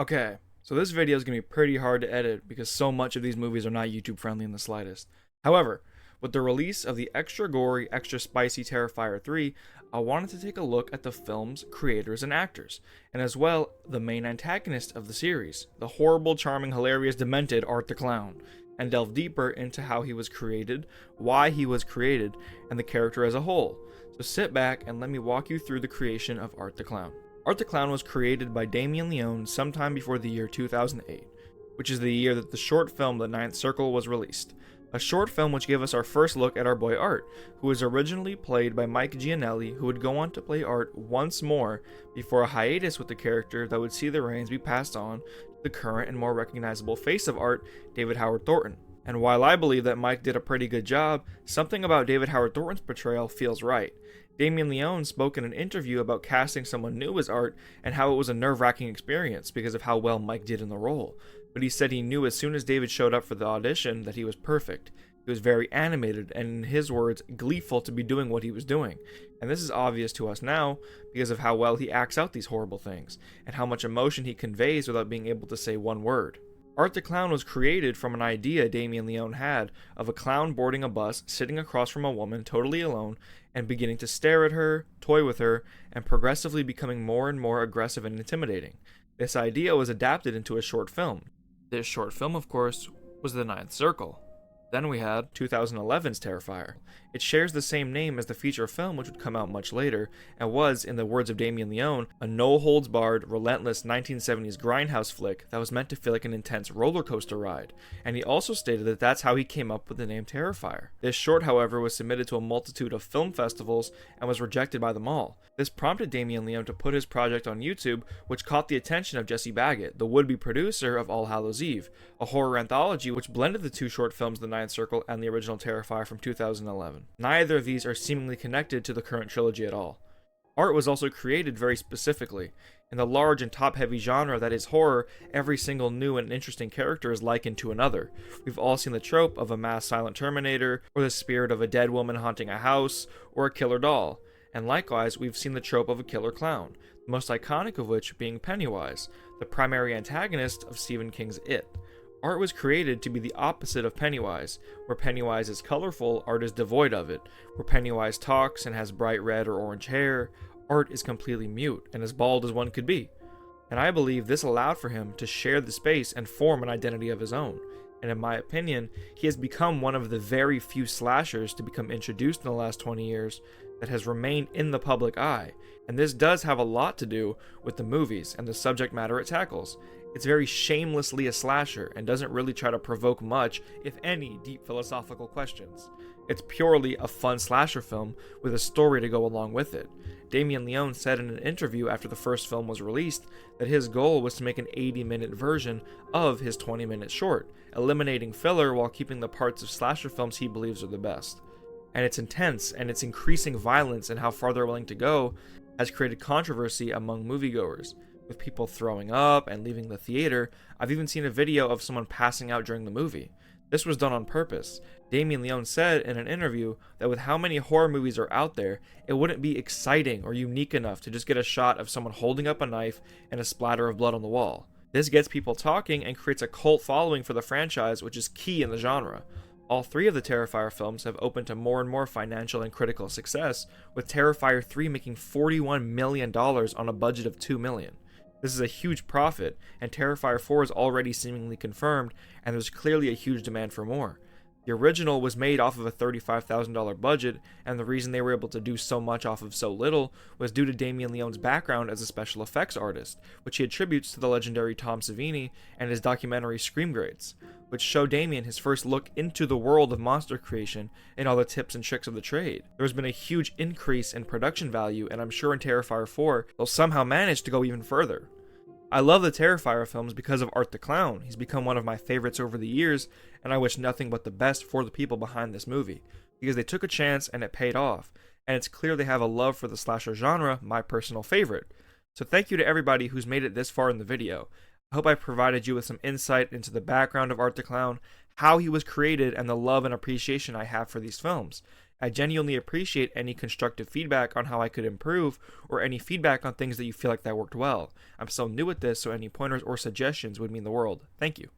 Okay, so this video is going to be pretty hard to edit because so much of these movies are not YouTube friendly in the slightest. However, with the release of the extra gory, extra spicy Terrifier 3, I wanted to take a look at the film's creators and actors, and as well, the main antagonist of the series, the horrible, charming, hilarious, demented Art the Clown, and delve deeper into how he was created, why he was created, and the character as a whole. So sit back and let me walk you through the creation of Art the Clown. Art the Clown was created by Damien Leone sometime before the year 2008, which is the year that the short film The Ninth Circle was released. A short film which gave us our first look at our boy Art, who was originally played by Mike Gianelli, who would go on to play Art once more before a hiatus with the character that would see the reins be passed on to the current and more recognizable face of Art, David Howard Thornton. And while I believe that Mike did a pretty good job, something about David Howard Thornton's portrayal feels right. Damien Leone spoke in an interview about casting someone new as Art and how it was a nerve-wracking experience because of how well Mike did in the role. But he said he knew as soon as David showed up for the audition that he was perfect. He was very animated and, in his words, gleeful to be doing what he was doing. And this is obvious to us now because of how well he acts out these horrible things and how much emotion he conveys without being able to say one word. Art the Clown was created from an idea Damien Leone had of a clown boarding a bus, sitting across from a woman totally alone, and beginning to stare at her, toy with her, and progressively becoming more and more aggressive and intimidating. This idea was adapted into a short film. This short film, of course, was The Ninth Circle. Then we had 2011's Terrifier. It shares the same name as the feature film, which would come out much later, and was, in the words of Damien Leone, a no-holds-barred, relentless 1970s grindhouse flick that was meant to feel like an intense roller coaster ride, and he also stated that that's how he came up with the name Terrifier. This short, however, was submitted to a multitude of film festivals and was rejected by them all. This prompted Damien Leone to put his project on YouTube, which caught the attention of Jesse Baggett, the would-be producer of All Hallows Eve, a horror anthology which blended the two short films, The Ninth Circle and the original Terrifier from 2011. Neither of these are seemingly connected to the current trilogy at all. Art was also created very specifically. In the large and top-heavy genre that is horror, every single new and interesting character is likened to another. We've all seen the trope of a mass silent Terminator, or the spirit of a dead woman haunting a house, or a killer doll. And likewise, we've seen the trope of a killer clown, the most iconic of which being Pennywise, the primary antagonist of Stephen King's It. Art was created to be the opposite of Pennywise. Where Pennywise is colorful, Art is devoid of it. Where Pennywise talks and has bright red or orange hair, Art is completely mute and as bald as one could be. And I believe this allowed for him to share the space and form an identity of his own. And in my opinion, he has become one of the very few slashers to become introduced in the last 20 years that has remained in the public eye. And this does have a lot to do with the movies and the subject matter it tackles. It's very shamelessly a slasher and doesn't really try to provoke much, if any, deep philosophical questions. It's purely a fun slasher film with a story to go along with it. Damien Leone said in an interview after the first film was released that his goal was to make an 80-minute version of his 20-minute short, eliminating filler while keeping the parts of slasher films he believes are the best. And its intense and its increasing violence and how far they're willing to go has created controversy among moviegoers, with people throwing up and leaving the theater. I've even seen a video of someone passing out during the movie. This was done on purpose. Damien Leone said in an interview that with how many horror movies are out there, it wouldn't be exciting or unique enough to just get a shot of someone holding up a knife and a splatter of blood on the wall. This gets people talking and creates a cult following for the franchise, which is key in the genre. All three of the Terrifier films have opened to more and more financial and critical success, with Terrifier 3 making $41 million on a budget of $2 million. This is a huge profit, and Terrifier 4 is already seemingly confirmed, and there's clearly a huge demand for more. The original was made off of a $35,000 budget, and the reason they were able to do so much off of so little was due to Damien Leone's background as a special effects artist, which he attributes to the legendary Tom Savini and his documentary Scream Greats, which show Damien his first look into the world of monster creation and all the tips and tricks of the trade. There has been a huge increase in production value, and I'm sure in Terrifier 4 they'll somehow manage to go even further. I love the Terrifier films because of Art the Clown. He's become one of my favorites over the years, and I wish nothing but the best for the people behind this movie, because they took a chance and it paid off, and it's clear they have a love for the slasher genre, my personal favorite. So thank you to everybody who's made it this far in the video. I hope I provided you with some insight into the background of Art the Clown, how he was created, and the love and appreciation I have for these films. I genuinely appreciate any constructive feedback on how I could improve, or any feedback on things that you feel like that worked well. I'm so new at this, so any pointers or suggestions would mean the world. Thank you.